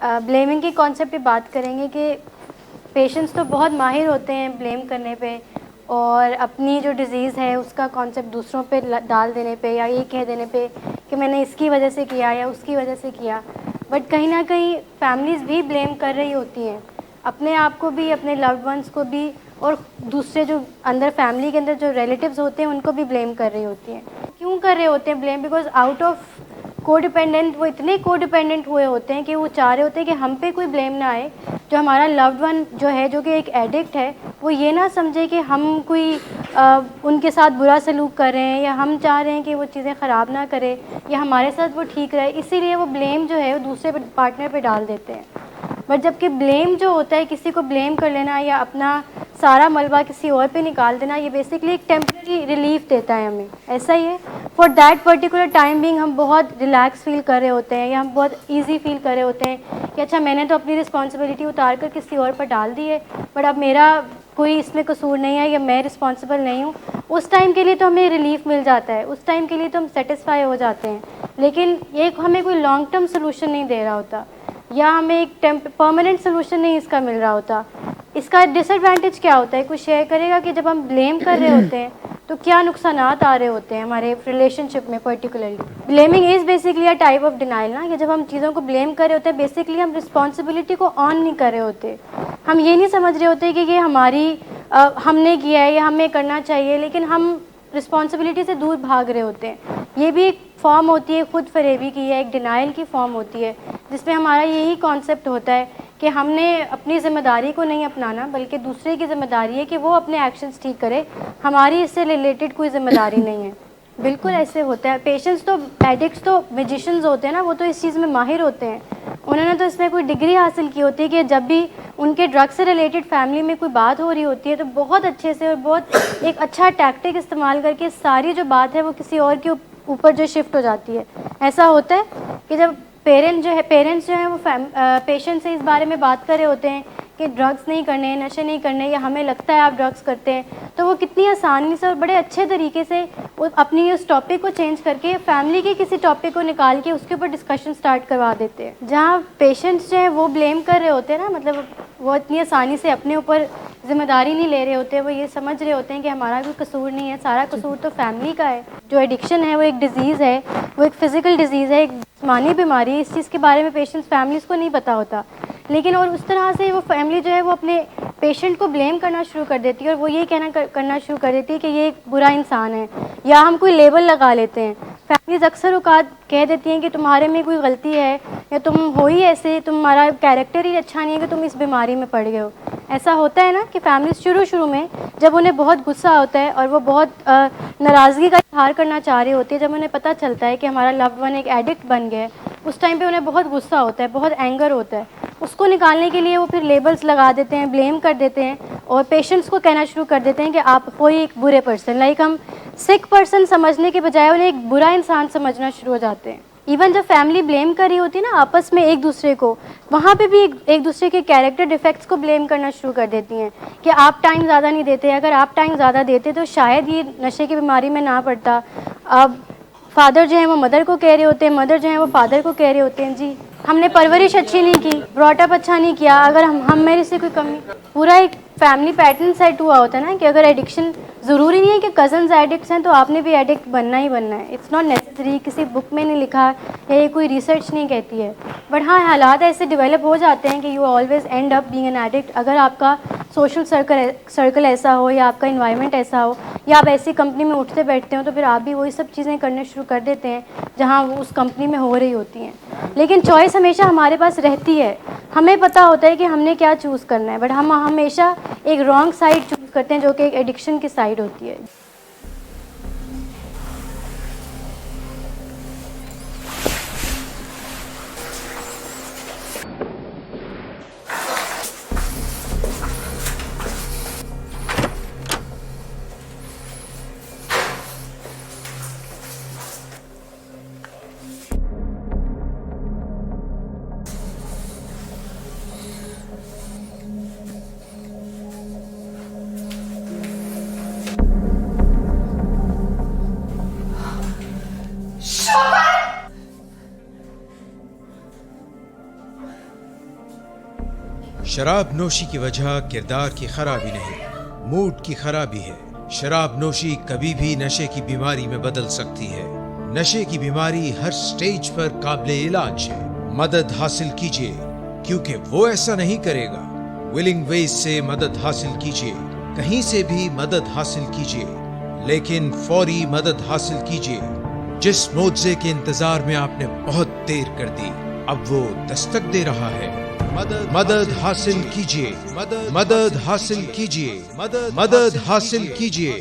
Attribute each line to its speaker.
Speaker 1: Blaming की concept पे बात करेंगे कि पेशेंट्स तो बहुत माहिर होते हैं ब्लेम करने पे और अपनी जो डिज़ीज़ है उसका कॉन्सेप्ट दूसरों पे डाल देने पे या ये कह देने पे कि मैंने इसकी वजह से किया या उसकी वजह से किया। बट कहीं ना कहीं फैमिलीज़ भी ब्लेम कर रही होती हैं, अपने आप को भी, अपने लव्ड वंस को भी, और दूसरे जो अंदर फैमिली के अंदर जो रिलेटिव्स होते हैं उनको भी ब्लेम कर रही होती हैं। क्यों कर रहे होते हैं blame? Because out of codependent, वो इतने कोडिपेंडेंट हुए होते हैं कि वो चाह रहे होते हैं कि हम पे कोई ब्लेम ना आए। जो हमारा लव्ड वन जो है, जो कि एक एडिक्ट है, वो ये ना समझे कि हम कोई उनके साथ बुरा सलूक कर रहे हैं या हम चाह रहे हैं कि वो चीज़ें ख़राब ना करे या हमारे साथ वो ठीक रहे, इसीलिए वो ब्लेम जो है वो दूसरे पार्टनर पे डाल देते हैं। बट जबकि ब्लेम जो होता है, किसी को ब्लेम कर लेना या अपना सारा मलबा किसी और पे निकाल देना, ये बेसिकली एक टेम्परेरी रिलीफ देता है हमें। ऐसा ही है, for that particular time being हम बहुत रिलैक्स फील कर रहे होते हैं या हम बहुत ईजी फील कर रहे होते हैं कि अच्छा मैंने तो अपनी रिस्पॉन्सिबिलिटी उतार कर किसी और पर डाल दी है, बट अब मेरा कोई इसमें कसूर नहीं है या मैं रिस्पॉन्सिबल नहीं हूँ। उस टाइम के लिए तो हमें रिलीफ मिल जाता है, उस टाइम के लिए तो हम सेटिस्फाई हो जाते हैं, लेकिन ये हमें कोई लॉन्ग टर्म सोल्यूशन नहीं दे रहा होता या हमें एक परमानेंट सोल्यूशन नहीं इसका मिल रहा होता। इसका डिसएडवांटेज क्या होता है? कुछ शेयर करेगा कि जब हम ब्लेम कर रहे होते हैं तो क्या नुकसानात आ रहे होते हैं हमारे रिलेशनशिप में particularly. Blaming is basically a type of denial ना, कि जब हम चीज़ों को ब्लेम कर रहे होते हैं बेसिकली हम रिस्पॉन्सिबिलिटी को ऑन नहीं कर रहे होते। हम ये नहीं समझ रहे होते कि ये हमारी हमने किया है या हमें करना चाहिए, लेकिन हम रिस्पॉन्सिबिलिटी से दूर भाग रहे होते हैं। ये भी एक फॉर्म होती है खुद फरेबी की, है एक डिनाइल की फॉर्म होती है, जिसमें हमारा यही कॉन्सेप्ट होता है कि हमने अपनी ज़िम्मेदारी को नहीं अपनाना, बल्कि दूसरे की ज़िम्मेदारी है कि वो अपने एक्शंस ठीक करे, हमारी इससे रिलेटेड कोई ज़िम्मेदारी नहीं है। बिल्कुल ऐसे होता है। पेशेंट्स तो, एडिक्ट्स तो मैजिशियंस होते हैं ना, वो तो इस चीज़ में माहिर होते हैं। उन्होंने तो इसमें कोई डिग्री हासिल की होती है कि जब भी उनके ड्रग से रिलेटेड फैमिली में कोई बात हो रही होती है तो बहुत अच्छे से और बहुत एक अच्छा टैक्टिक इस्तेमाल करके सारी जो बात है वो किसी और के ऊपर जो शिफ्ट हो जाती है। ऐसा होता है कि जब पेरेंट्स जो हैं वो पेशेंट से इस बारे में बात कर रहे होते हैं कि ड्रग्स नहीं करने, नशे नहीं करने, या हमें लगता है आप ड्रग्स करते हैं, तो वो कितनी आसानी से और बड़े अच्छे तरीके से वो अपनी उस टॉपिक को चेंज करके फैमिली के किसी टॉपिक को निकाल के उसके ऊपर डिस्कशन स्टार्ट करवा देते हैं। जहाँ पेशेंट्स जो हैं वो ब्लेम कर रहे होते हैं ना, मतलब वो इतनी आसानी से अपने ऊपर जिम्मेदारी नहीं ले रहे होते, वो ये समझ रहे होते हैं कि हमारा कोई कसूर नहीं है, सारा कसूर तो फैमिली का है। जो एडिक्शन है वो एक डिज़ीज़ है, वो एक फ़िज़िकल डिज़ीज़ है, एक जिस्मानी बीमारी। इस चीज़ के बारे में पेशेंट्स फैमिलीज़ को नहीं पता होता, लेकिन और उस तरह से वो फैमिली जो है वो अपने पेशेंट को ब्लेम करना शुरू कर देती है और वो ये करना शुरू कर देती है कि ये एक बुरा इंसान है, या हम कोई लेबल लगा लेते हैं। फैमिलीज़ अक्सर औकात कह देती हैं कि तुम्हारे में कोई गलती है या तुम हो ही ऐसे, तुम्हारा कैरेक्टर ही अच्छा नहीं है कि तुम इस बीमारी में पड़ गए हो। ऐसा होता है ना कि फैमिलीज़ शुरू में जब उन्हें बहुत गुस्सा होता है और वो बहुत नाराज़गी का इजहार करना चाह रही होती है, जब उन्हें पता चलता है कि हमारा लव्ड वन एक एडिक्ट बन गया है, उस टाइम पे उन्हें बहुत गुस्सा होता है, बहुत एंगर होता है। उसको निकालने के लिए वो फिर लेबल्स लगा देते हैं, ब्लेम कर देते हैं और पेशेंट्स को कहना शुरू कर देते हैं कि आप कोई एक बुरे पर्सन, लाइक हम सिक पर्सन समझने के बजाय उन्हें एक बुरा इंसान समझना शुरू हो जाते हैं। इवन जब फैमिली ब्लेम कर रही होती है ना आपस में एक दूसरे को, वहाँ पे भी एक दूसरे के कैरेक्टर डिफेक्ट्स को ब्लेम करना शुरू कर देती हैं कि आप टाइम ज़्यादा नहीं देते, अगर आप टाइम ज़्यादा देते तो शायद ये नशे की बीमारी में ना पड़ता। अब फादर जो है वो मदर को कह रहे होते हैं, मदर जो है वो फादर को कह रहे होते हैं, जी हमने परवरिश अच्छी नहीं की, ब्रॉटअप अच्छा नहीं किया, अगर हम मेरे से कोई कमी। पूरा एक फैमिली पैटर्न सेट हुआ होता है ना कि अगर एडिक्शन, ज़रूरी नहीं है कि कज़न्स एडिक्ट्स हैं तो आपने भी एडिक्ट बनना ही बनना है। इट्स नॉट नेसेसरी, किसी बुक में नहीं लिखा या ये कोई रिसर्च नहीं कहती है। बट हाँ, हालात ऐसे डेवलप हो जाते हैं कि you always and up being an addict. अगर आपका सोशल सर्कल ऐसा हो या आपका इन्वायरमेंट ऐसा हो या आप ऐसी कंपनी में उठते बैठते हो तो फिर आप भी वही सब चीज़ें करने शुरू कर देते हैं जहाँ वो उस कंपनी में हो रही होती हैं। लेकिन चॉइस हमेशा हमारे पास रहती है, हमें पता होता है कि हमने क्या चूज़ करना है, बट हम हमेशा एक रॉन्ग साइड चूज़ करते हैं जो कि एक एडिक्शन की साइड होती है।
Speaker 2: शराब नोशी की वजह किरदार की खराबी नहीं, मूड की खराबी है। शराब नोशी कभी भी नशे की बीमारी में बदल सकती है। नशे की बीमारी हर स्टेज पर काबिले इलाज है। मदद हासिल कीजिए, क्योंकि वो ऐसा नहीं करेगा। विलिंग वेज से मदद हासिल कीजिए, कहीं से भी मदद हासिल कीजिए, लेकिन फौरी मदद हासिल कीजिए। जिस मुआवजे के इंतजार में आपने बहुत देर कर दी, अब वो दस्तक दे रहा है। मदद हासिल कीजिए, मदद हासिल कीजिए, मदद हासिल कीजिए।